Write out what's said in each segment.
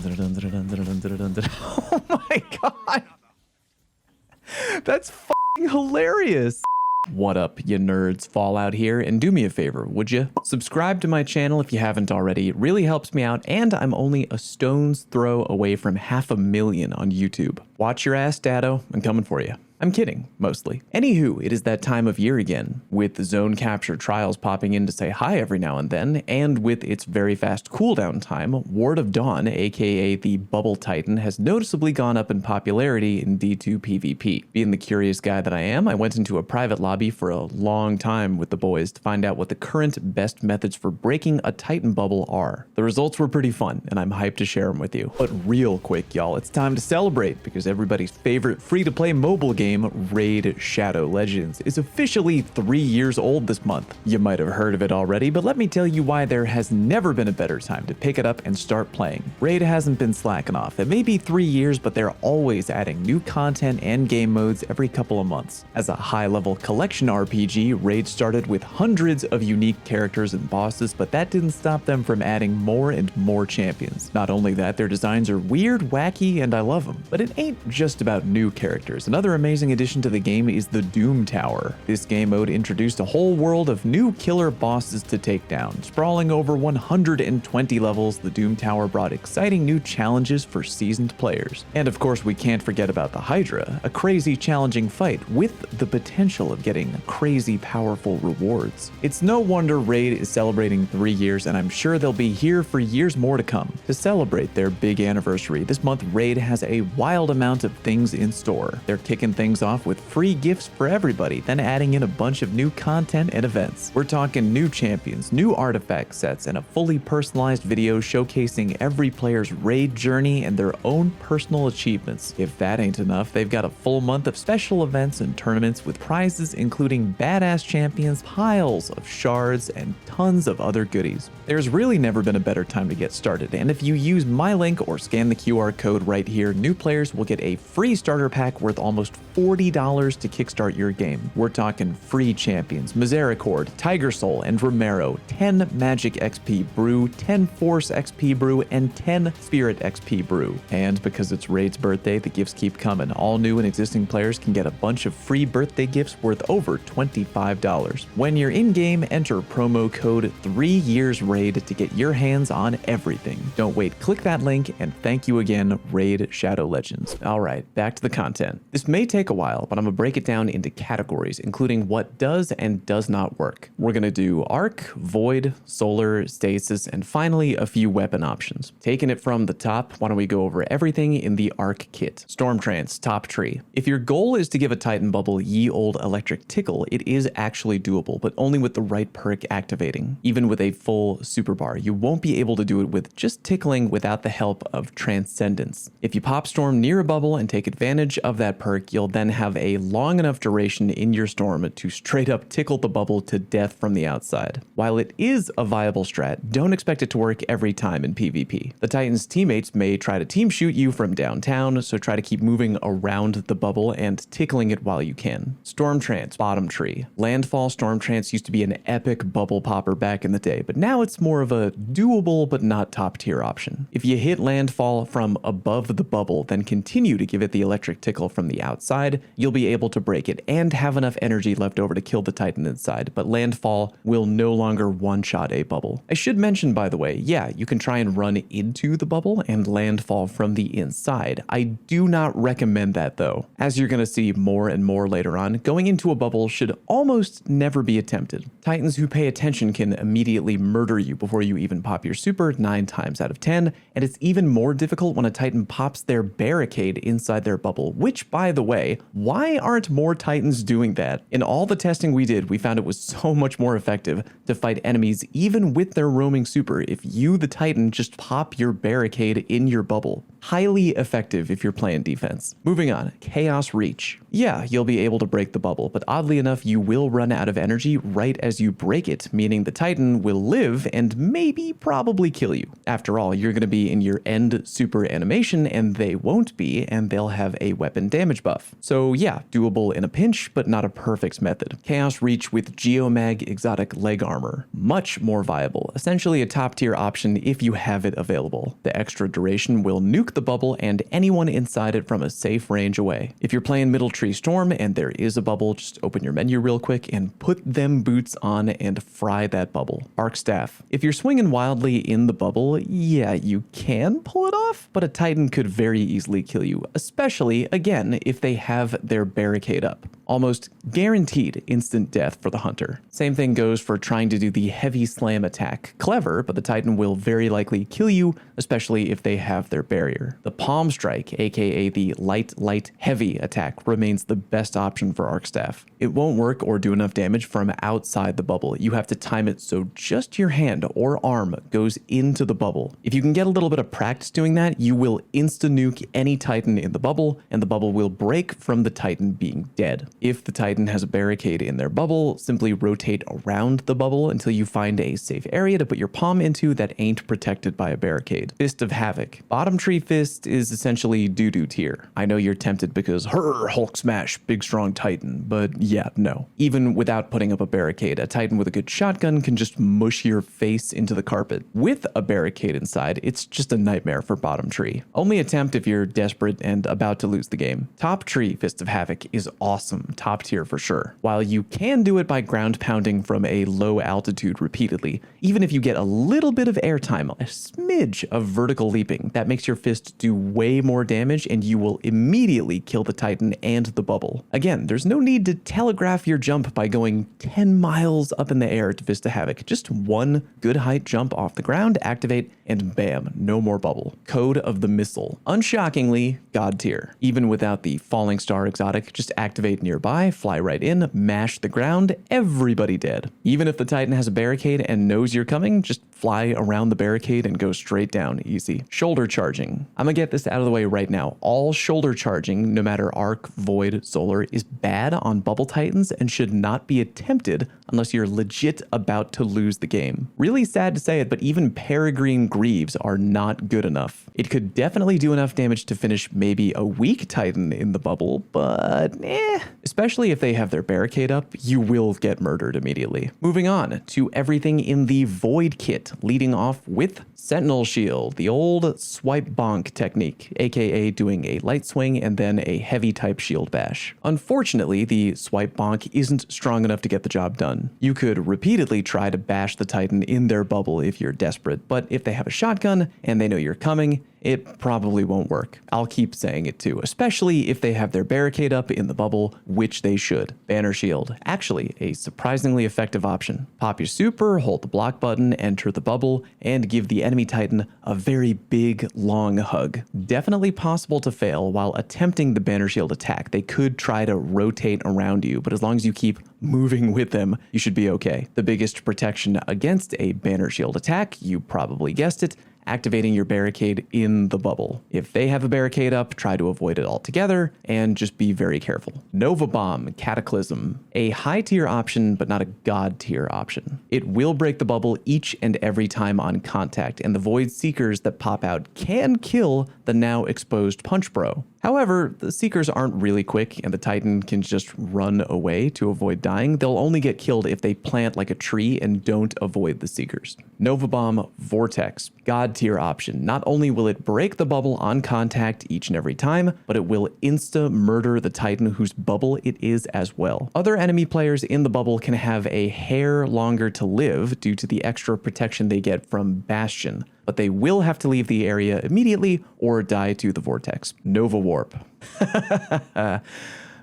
Oh my god. That's fucking hilarious. What up, you nerds? Fallout here, and do me a favor, would you? Subscribe to my channel if you haven't already. It really helps me out, and I'm only a stone's throw away from 500,000 on YouTube. Watch your ass, Dado. I'm coming for you. I'm kidding, mostly. Anywho, it is that time of year again, with zone capture trials popping in to say hi every now and then, and with its very fast cooldown time, Ward of Dawn, aka the Bubble Titan, has noticeably gone up in popularity in D2 PvP. Being the curious guy that I am, I went into a private lobby for a long time with the boys to find out what the current best methods for breaking a Titan bubble are. The results were pretty fun, and I'm hyped to share them with you. But real quick, y'all, it's time to celebrate, because everybody's favorite free-to-play mobile game, Raid Shadow Legends, is officially 3 years old this month. You might have heard of it already, but let me tell you why there has never been a better time to pick it up and start playing. Raid hasn't been slacking off. It may be 3 years, but they're always adding new content and game modes every couple of months. As a high-level collection RPG, Raid started with hundreds of unique characters and bosses, but that didn't stop them from adding more and more champions. Not only that, their designs are weird, wacky, and I love them. But it ain't just about new characters. Another amazing addition to the game is the Doom Tower. This game mode introduced a whole world of new killer bosses to take down. Sprawling over 120 levels, the Doom Tower brought exciting new challenges for seasoned players. And of course, we can't forget about the Hydra, a crazy challenging fight with the potential of getting crazy powerful rewards. It's no wonder Raid is celebrating 3 years, and I'm sure they'll be here for years more to come. To celebrate their big anniversary, this month Raid has a wild amount of things in store. They're kicking things off with free gifts for everybody, then adding in a bunch of new content and events. We're talking new champions, new artifact sets, and a fully personalized video showcasing every player's Raid journey and their own personal achievements. If that ain't enough, they've got a full month of special events and tournaments with prizes including badass champions, piles of shards, and tons of other goodies. There's really never been a better time to get started, and if you use my link or scan the QR code right here, new players will get a free starter pack worth almost $40 to kickstart your game. We're talking free champions, Misericord, Tiger Soul, and Romero, 10 Magic XP Brew, 10 Force XP Brew, and 10 Spirit XP Brew. And because it's Raid's birthday, the gifts keep coming. All new and existing players can get a bunch of free birthday gifts worth over $25. When you're in-game, enter promo code 3YearsRaid to get your hands on everything. Don't wait, click that link, and thank you again, Raid Shadow Legends. Alright, back to the content. This may take a while, but I'm gonna break it down into categories, including what does and does not work. We're gonna do Arc, Void, Solar, Stasis, and finally a few weapon options. Taking it from the top, why don't we go over everything in the Arc kit. Storm Trance, top tree. If your goal is to give a Titan bubble ye old electric tickle, it is actually doable, but only with the right perk activating. Even with a full super bar, you won't be able to do it with just tickling without the help of Transcendence. If you pop Storm near a bubble and take advantage of that perk, you'll then have a long enough duration in your storm to straight up tickle the bubble to death from the outside. While it is a viable strat, don't expect it to work every time in PvP. The Titan's teammates may try to team shoot you from downtown, so try to keep moving around the bubble and tickling it while you can. Storm Trance, bottom tree. Landfall Storm Trance used to be an epic bubble popper back in the day, but now it's more of a doable but not top tier option. If you hit Landfall from above the bubble, then continue to give it the electric tickle from the outside, you'll be able to break it and have enough energy left over to kill the Titan inside, but Landfall will no longer one-shot a bubble. I should mention, by the way, yeah, you can try and run into the bubble and Landfall from the inside. I do not recommend that though. As you're gonna see more and more later on, going into a bubble should almost never be attempted. Titans who pay attention can immediately murder you before you even pop your super 9 times out of 10, and it's even more difficult when a Titan pops their barricade inside their bubble, which, by the way, why aren't more Titans doing that? In all the testing we did, we found it was so much more effective to fight enemies even with their roaming super if you, the Titan, just pop your barricade in your bubble. highly effective if you're playing defense. Moving on, Chaos Reach. Yeah, you'll be able to break the bubble, but oddly enough, you will run out of energy right as you break it, meaning the Titan will live and maybe probably kill you. After all, you're going to be in your end super animation and they won't be, and they'll have a weapon damage buff. So yeah, doable in a pinch, but not a perfect method. Chaos Reach with Geomag exotic leg armor. Much more viable. Essentially a top tier option if you have it available. The extra duration will nuke the bubble and anyone inside it from a safe range away. If you're playing Middle Tree Storm and there is a bubble, just open your menu real quick and put them boots on and fry that bubble. Arc Staff. If you're swinging wildly in the bubble, yeah, you can pull it off, but a Titan could very easily kill you, especially, again, if they have their barricade up. Almost guaranteed instant death for the hunter. Same thing goes for trying to do the heavy slam attack. Clever, but the Titan will very likely kill you, especially if they have their barrier. The Palm Strike, aka the light, heavy attack, remains the best option for Arc Staff. It won't work or do enough damage from outside the bubble. You have to time it so just your hand or arm goes into the bubble. If you can get a little bit of practice doing that, you will insta-nuke any Titan in the bubble, and the bubble will break from the Titan being dead. If the Titan has a barricade in their bubble, simply rotate around the bubble until you find a safe area to put your palm into that ain't protected by a barricade. Fist of Havoc. Bottom tree fist is essentially doo-doo tier. I know you're tempted because Hulk smash, big strong Titan, but yeah, no. Even without putting up a barricade, a Titan with a good shotgun can just mush your face into the carpet. With a barricade inside, it's just a nightmare for bottom tree. Only attempt if you're desperate and about to lose the game. Top tree Fist of Havoc is awesome. Top tier for sure. While you can do it by ground pounding from a low altitude repeatedly, even if you get a little bit of airtime, a smidge of vertical leaping, that makes your fist do way more damage and you will immediately kill the Titan and the bubble. Again, there's no need to telegraph your jump by going 10 miles up in the air to Fist of Havoc. Just one good height jump off the ground, activate, and bam, no more bubble. Code of the Missile. Unshockingly, God tier. Even without the Falling Star exotic, just activate nearby, fly right in, mash the ground, everybody dead. Even if the Titan has a barricade and knows you're coming, just fly around the barricade and go straight down, easy. Shoulder charging. I'm gonna get this out of the way right now. All shoulder charging, no matter arc, void, solar, is bad on bubble Titans and should not be attempted unless you're legit about to lose the game. Really sad to say it, but even Peregrine Greaves are not good enough. It could definitely do enough damage to finish maybe a weak Titan in the bubble, but especially if they have their barricade up, you will get murdered immediately. Moving on to everything in the Void kit, leading off with Sentinel Shield, the old swipe bonk technique, aka doing a light swing and then a heavy type shield bash. Unfortunately, the swipe bonk isn't strong enough to get the job done. You could repeatedly try to bash the Titan in their bubble if you're desperate, but if they have a shotgun and they know you're coming, it probably won't work. I'll keep saying it too, especially if they have their barricade up in the bubble, which they should. Banner Shield, actually a surprisingly effective option. Pop your super, hold the block button, enter the bubble, and give the enemy Titan a very big, long hug. Definitely possible to fail while attempting the Banner Shield attack. They could try to rotate around you, but as long as you keep moving with them, you should be okay. The biggest protection against a Banner Shield attack, you probably guessed it, activating your barricade in the bubble. If they have a barricade up, try to avoid it altogether and just be very careful. Nova Bomb, Cataclysm, a high tier option, but not a god tier option. It will break the bubble each and every time on contact, and the Void Seekers that pop out can kill the now exposed Punch Bro. However, the Seekers aren't really quick and the Titan can just run away to avoid dying. They'll only get killed if they plant like a tree and don't avoid the Seekers. Nova Bomb, Vortex, god tier option. Not only will it break the bubble on contact each and every time, but it will insta-murder the Titan whose bubble it is as well. Other enemy players in the bubble can have a hair longer to live due to the extra protection they get from Bastion, but they will have to leave the area immediately or die to the Vortex. Nova Warp.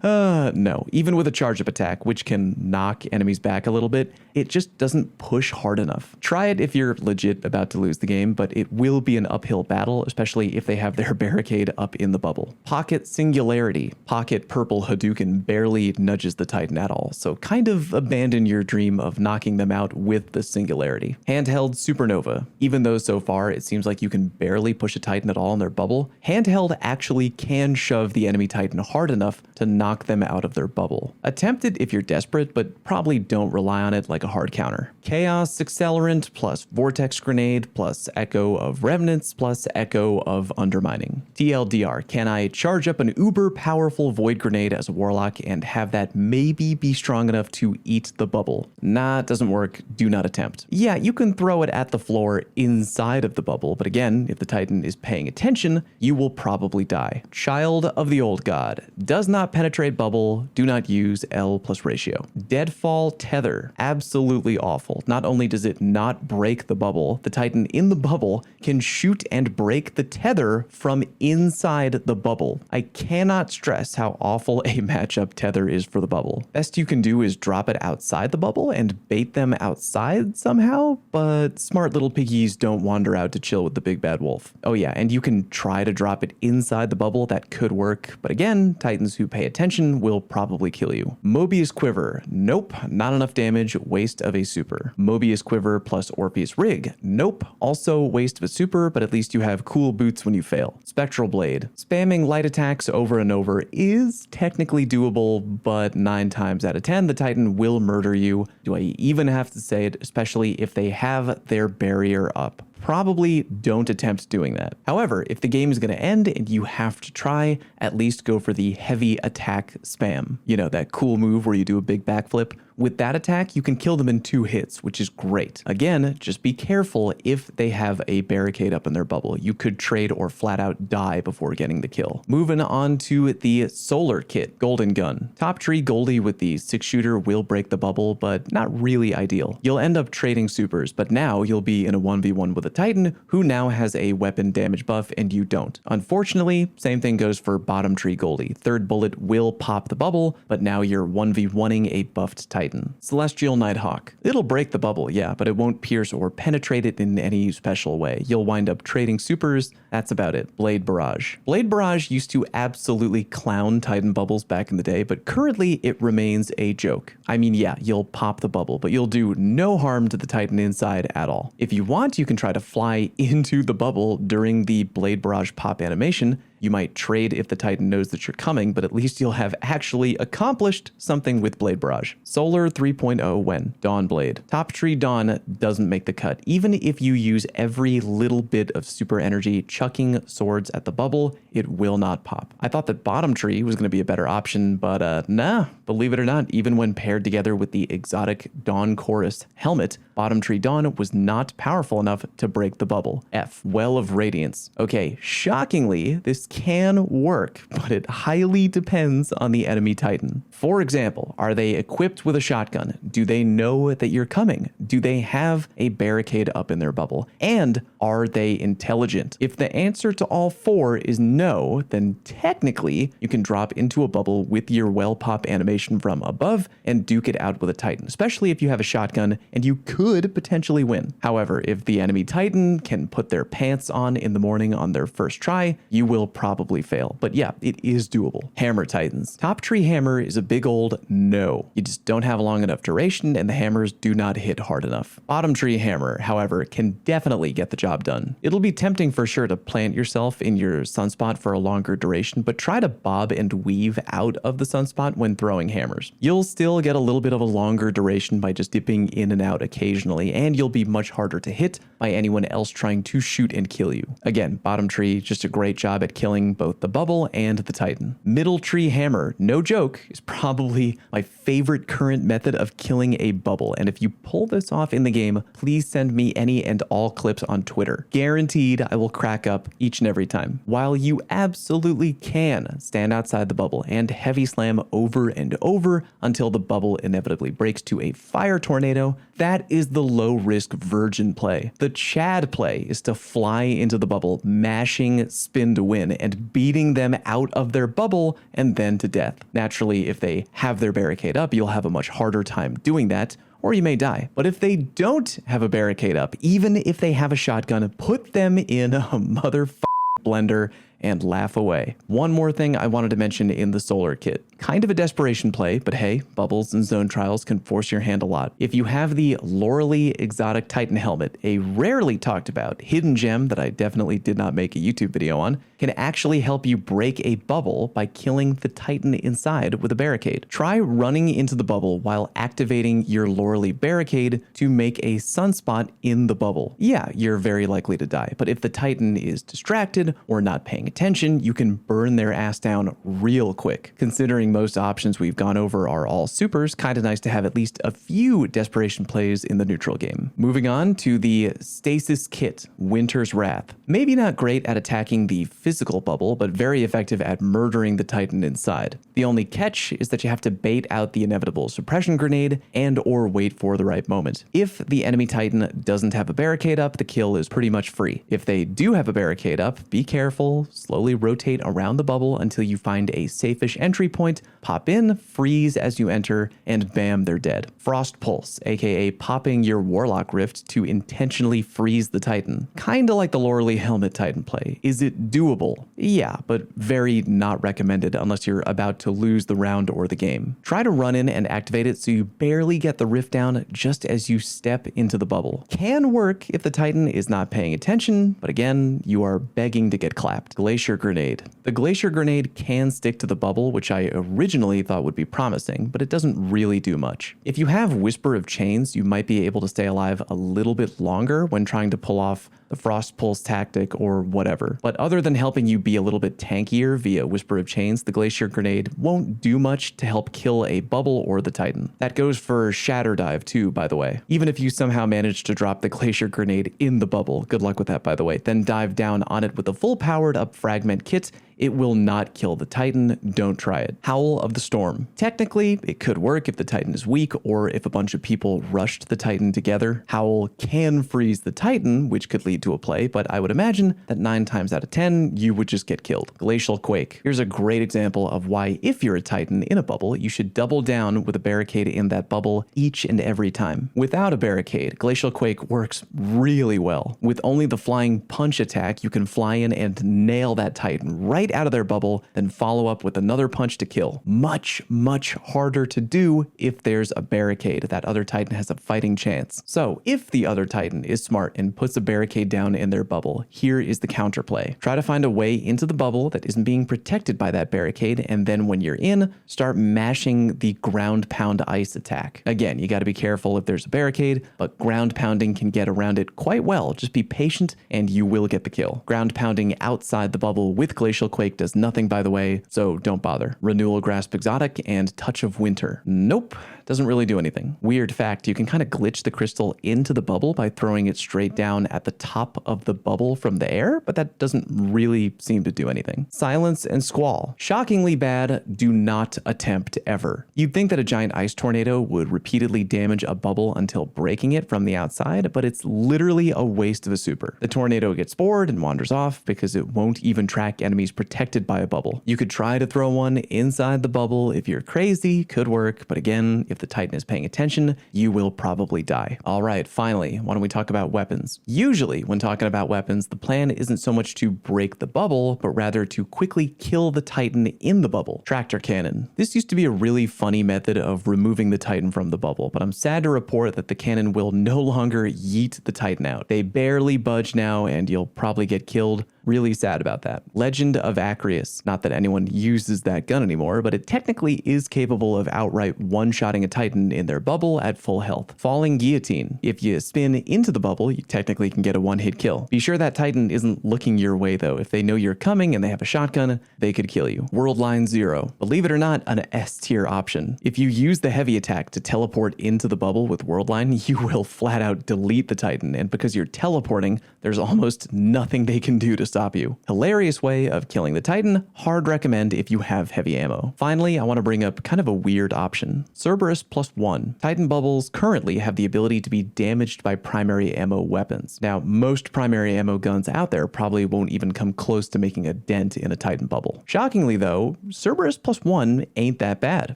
No. Even with a charge-up attack, which can knock enemies back a little bit, it just doesn't push hard enough. Try it if you're legit about to lose the game, but it will be an uphill battle, especially if they have their barricade up in the bubble. Pocket Singularity. Pocket Purple Hadouken barely nudges the Titan at all, so kind of abandon your dream of knocking them out with the Singularity. Handheld Supernova. Even though so far it seems like you can barely push a Titan at all in their bubble, handheld actually can shove the enemy Titan hard enough to knock them out of their bubble. Attempt it if you're desperate, but probably don't rely on it like a hard counter. Chaos Accelerant plus Vortex Grenade plus Echo of Revenants plus Echo of Undermining. TLDR, can I charge up an uber powerful Void Grenade as a Warlock and have that maybe be strong enough to eat the bubble? Nah, it doesn't work. Do not attempt. Yeah, you can throw it at the floor inside of the bubble, but again, if the Titan is paying attention, you will probably die. Child of the Old God. Does not penetrate bubble, do not use L plus ratio. Deadfall Tether, absolutely awful. Not only does it not break the bubble, the Titan in the bubble can shoot and break the tether from inside the bubble. I cannot stress how awful a matchup tether is for the bubble. Best you can do is drop it outside the bubble and bait them outside somehow, but smart little piggies don't wander out to chill with the big bad wolf. Oh yeah, and you can try to drop it inside the bubble, that could work, but again, Titans who pay attention will probably kill you. Mobius Quiver, nope, not enough damage, waste of a super. Mobius Quiver plus Orpheus Rig, nope, also waste of a super, but at least you have cool boots when you fail. Spectral Blade, spamming light attacks over and over is technically doable, but 9 times out of 10, the Titan will murder you. Do I even have to say it, especially if they have their barrier up? Probably don't attempt doing that. However, if the game is going to end and you have to try, at least go for the heavy attack spam. You know, that cool move where you do a big backflip. With that attack, you can kill them in 2 hits, which is great. Again, just be careful if they have a barricade up in their bubble. You could trade or flat out die before getting the kill. Moving on to the Solar Kit, Golden Gun. Top tree Goldie with the 6-shooter will break the bubble, but not really ideal. You'll end up trading supers, but now you'll be in a 1v1 with a Titan who now has a weapon damage buff and you don't. Unfortunately, same thing goes for bottom tree Goldie. 3rd bullet will pop the bubble, but now you're 1v1ing a buffed Titan. Celestial Nighthawk. It'll break the bubble, yeah, but it won't pierce or penetrate it in any special way. You'll wind up trading supers. That's about it. Blade Barrage. Blade Barrage used to absolutely clown Titan bubbles back in the day, but currently it remains a joke. I mean, yeah, you'll pop the bubble, but you'll do no harm to the Titan inside at all. If you want, you can try to fly into the bubble during the Blade Barrage pop animation. You might trade if the Titan knows that you're coming, but at least you'll have actually accomplished something with Blade Barrage. Solar 3.0 when? Dawn Blade. Top tree Dawn doesn't make the cut. Even if you use every little bit of super energy chucking swords at the bubble, it will not pop. I thought that bottom tree was going to be a better option, but nah, believe it or not, even when paired together with the exotic Dawn Chorus helmet, bottom tree Dawn was not powerful enough to break the bubble. F. Well of Radiance. Okay, shockingly, this can work, but it highly depends on the enemy Titan. For example, are they equipped with a shotgun? Do they know that you're coming? Do they have a barricade up in their bubble? And are they intelligent? If the answer to all 4 is no, then technically you can drop into a bubble with your well pop animation from above and duke it out with a Titan, especially if you have a shotgun and you could potentially win. However, if the enemy Titan can put their pants on in the morning on their first try, you will probably fail. But yeah, it is doable. Hammer Titans. Top tree Hammer is a big old no. You just don't have a long enough duration and the hammers do not hit hard enough. Bottom tree Hammer, however, can definitely get the job done. It'll be tempting for sure to plant yourself in your sunspot for a longer duration, but try to bob and weave out of the sunspot when throwing hammers. You'll still get a little bit of a longer duration by just dipping in and out occasionally, and you'll be much harder to hit by anyone else trying to shoot and kill you. Again, bottom tree, just a great job at killing both the bubble and the Titan. Middle tree Hammer, no joke, is probably my favorite current method of killing a bubble, and if you pull this off in the game, please send me any and all clips on Twitter. Guaranteed I will crack up each and every time. While you absolutely can stand outside the bubble and heavy slam over and over until the bubble inevitably breaks to a fire tornado, that is is the low-risk virgin play. The Chad play is to fly into the bubble, mashing spin to win, and beating them out of their bubble and then to death. Naturally, if they have their barricade up, you'll have a much harder time doing that, or you may die. But if they don't have a barricade up, even if they have a shotgun, put them in a motherfucking blender and laugh away. One more thing I wanted to mention in the solar kit. Kind of a desperation play, but hey, bubbles and zone trials can force your hand a lot. If you have the Loreley Exotic Titan helmet, a rarely talked about hidden gem that I definitely did not make a YouTube video on, can actually help you break a bubble by killing the Titan inside with a barricade. Try running into the bubble while activating your Loreley barricade to make a sunspot in the bubble. Yeah, you're very likely to die, but if the Titan is distracted or not paying attention, you can burn their ass down real quick. Considering most options we've gone over are all supers, kind of nice to have at least a few desperation plays in the neutral game. Moving on to the Stasis Kit, Winter's Wrath. Maybe not great at attacking the physical bubble, but very effective at murdering the Titan inside. The only catch is that you have to bait out the inevitable suppression grenade and or wait for the right moment. If the enemy Titan doesn't have a barricade up, the kill is pretty much free. If they do have a barricade up, be careful, slowly rotate around the bubble until you find a safe-ish entry point, pop in, freeze as you enter, and bam, they're dead. Frost Pulse, aka popping your Warlock Rift to intentionally freeze the Titan. Kinda like the Loreley Helmet Titan play. Is it doable? Yeah, but very not recommended unless you're about to lose the round or the game. Try to run in and activate it so you barely get the rift down just as you step into the bubble. Can work if the Titan is not paying attention, but again, you are begging to get clapped. Glacier Grenade. The Glacier Grenade can stick to the bubble, which I originally thought would be promising, but it doesn't really do much. If you have Whisper of Chains, you might be able to stay alive a little bit longer when trying to pull off the Frost Pulse tactic or whatever. But other than helping you be a little bit tankier via Whisper of Chains, the Glacier Grenade won't do much to help kill a bubble or the Titan. That goes for Shatter Dive too, by the way. Even if you somehow manage to drop the Glacier Grenade in the bubble, good luck with that, by the way, then dive down on it with a full powered up fragment kit, it will not kill the Titan. Don't try it. Howl of the Storm. Technically, it could work if the Titan is weak or if a bunch of people rushed the Titan together. Howl can freeze the Titan, which could lead to a play, but I would imagine that 9 times out of 10, you would just get killed. Glacial Quake. Here's a great example of why if you're a Titan in a bubble, you should double down with a barricade in that bubble each and every time. Without a barricade, Glacial Quake works really well. With only the flying punch attack, you can fly in and nail that Titan right out of their bubble, then follow up with another punch to kill. Much, much harder to do if there's a barricade. That other Titan has a fighting chance. So if the other Titan is smart and puts a barricade down in their bubble, here is the counterplay. Try to find a way into the bubble that isn't being protected by that barricade, and then when you're in, start mashing the ground pound ice attack. Again, you got to be careful if there's a barricade, but ground pounding can get around it quite well. Just be patient and you will get the kill. Ground pounding outside the bubble with Glacial Quake does nothing, by the way, so don't bother. Renewal Grasp Exotic and Touch of Winter. Nope, doesn't really do anything. Weird fact, you can kind of glitch the crystal into the bubble by throwing it straight down at the top of the bubble from the air, but that doesn't really seem to do anything. Silence and Squall. Shockingly bad, do not attempt ever. You'd think that a giant ice tornado would repeatedly damage a bubble until breaking it from the outside, but it's literally a waste of a super. The tornado gets bored and wanders off because it won't even track enemies protected by a bubble. You could try to throw one inside the bubble if you're crazy, could work, but again, if the Titan is paying attention, you will probably die. All right, finally, why don't we talk about weapons? Usually, when talking about weapons, the plan isn't so much to break the bubble, but rather to quickly kill the Titan in the bubble. Tractor Cannon. This used to be a really funny method of removing the Titan from the bubble, but I'm sad to report that the cannon will no longer yeet the Titan out. They barely budge now, and you'll probably get killed. Really sad about that. Legend of Acreus. Not that anyone uses that gun anymore, but it technically is capable of outright one-shotting a Titan in their bubble at full health. Falling Guillotine. If you spin into the bubble, you technically can get a one-hit kill. Be sure that Titan isn't looking your way though. If they know you're coming and they have a shotgun, they could kill you. World Line Zero. Believe it or not, an S tier option. If you use the heavy attack to teleport into the bubble with World Line, you will flat out delete the Titan, and because you're teleporting, there's almost nothing they can do to stop stop you. Hilarious way of killing the Titan, hard recommend if you have heavy ammo. Finally, I want to bring up kind of a weird option. Cerberus +1. Titan bubbles currently have the ability to be damaged by primary ammo weapons. Now, most primary ammo guns out there probably won't even come close to making a dent in a Titan bubble. Shockingly though, Cerberus +1 ain't that bad.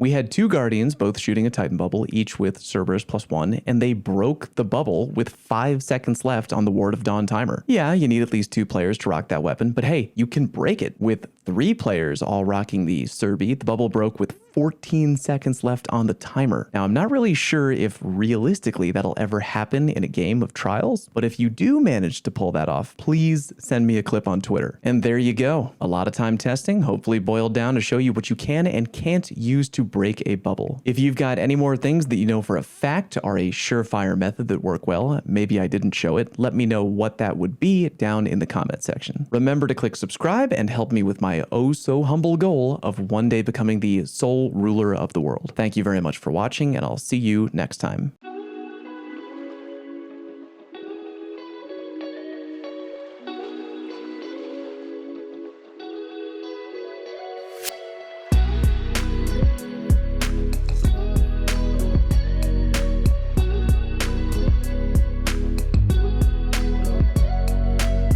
We had two Guardians both shooting a Titan bubble, each with Cerberus +1, and they broke the bubble with 5 seconds left on the Ward of Dawn timer. Yeah, you need at least 2 players to rock that weapon, but hey, you can break it. With 3 players all rocking the Cerby, the bubble broke with 14 seconds left on the timer. Now, I'm not really sure if realistically that'll ever happen in a game of Trials, but if you do manage to pull that off, please send me a clip on Twitter. And there you go. A lot of time testing, hopefully boiled down to show you what you can and can't use to break a bubble. If you've got any more things that you know for a fact are a surefire method that work well, maybe I didn't show it, let me know what that would be down in the comment section. Remember to click subscribe and help me with my oh so humble goal of one day becoming the sole ruler of the world. Thank you very much for watching, and I'll see you next time.